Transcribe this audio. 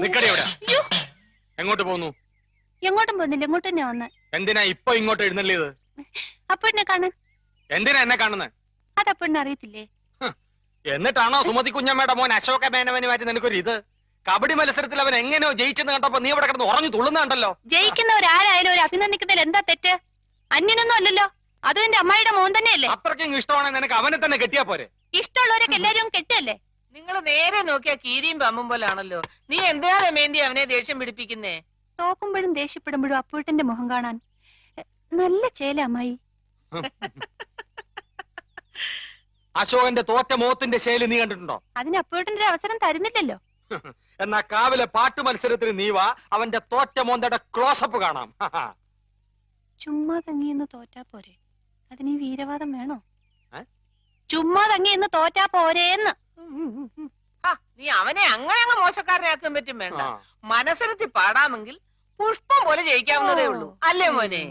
നിക്കടി ഇവിടെ. എങ്ങോട്ട് പോന്നു? എങ്ങോട്ടും പോകുന്നില്ല, ഇങ്ങോട്ട് തന്നെ വന്ന്. എന്തിനാ ഇപ്പൊ ഇങ്ങോട്ട് എഴുന്നള്ളിയത്? അപ്പഴിനെ കാണാൻ. എന്തിനാ എന്നെ കാണുന്നത്? അതപ്പഴിനെ അറിയത്തില്ലേ? എന്നിട്ടാണോ സുമതി കുഞ്ഞമ്മയുടെ മോൻ അശോക മേനവനുമായിട്ട് നിനക്കൊരു ഇത്? കബഡി മത്സരത്തിൽ അവൻ എങ്ങനെയോ ജയിച്ചെന്ന് കണ്ടപ്പോ നീ ഇവിടെ കിടന്ന് ഉറഞ്ഞു തുള്ളുന്നുണ്ടല്ലോ. ജയിക്കുന്നവരാരായാലും ഒരു അഭിനന്ദിക്കുന്നതിൽ എന്താ തെറ്റ്? അന്യനൊന്നും അല്ലല്ലോ, അതും എന്റെ അമ്മായിയുടെ മോൻ തന്നെയല്ലേ. അത്രയ്ക്കും ഇഷ്ടമാണെങ്കിൽ നിനക്ക് അവനെ തന്നെ കെട്ടിയാ പോരെ? ഇഷ്ടമുള്ളവരൊക്കെ എല്ലാരും കെട്ടല്ലേ? നിങ്ങൾ നേരെ നോക്കിയാ കീരിയും പമ്പും പോലാണല്ലോ. നീ എന്തിനാ രമേന്തി അവനെ ദേഷ്യം പിടിപ്പിക്കുന്നേ? തോക്കുമ്പോഴും ദേഷ്യപ്പെടുമ്പോഴും അപ്പൂട്ടന്റെ മുഖം കാണാൻ നല്ല ചേല അമ്മായി. അശോകന്റെ തോറ്റ മോത്തിന്റെ ശൈലി നീ കണ്ടിട്ടുണ്ടോ? അതിന് അപ്പൂട്ടന്റെ അവസരം തരുന്നില്ലല്ലോ. എന്നാ കാവിലെ പാട്ടു മത്സരത്തിന് നീ വാ, അവന്റെ തോറ്റ മോന്തയുടെ ക്ലോസപ്പ് കാണാം. ചുമ്മാ തങ്ങിയെന്ന് തോറ്റാ പോരെ, അതിന് ഈ വീരവാദം വേണോ? ചുമ്മാ തങ്ങിയെന്ന് തോറ്റാ പോരേന്ന്. നീ അവനെ അങ്ങനെ മോശക്കാരനാക്കാൻ പറ്റും വേണ്ട. മനസ്സിലെത്തി പാടാമെങ്കിൽ പുഷ്പം പോലെ ജയിക്കാവുന്നതേ ഉള്ളൂ, അല്ലേ മോനെ?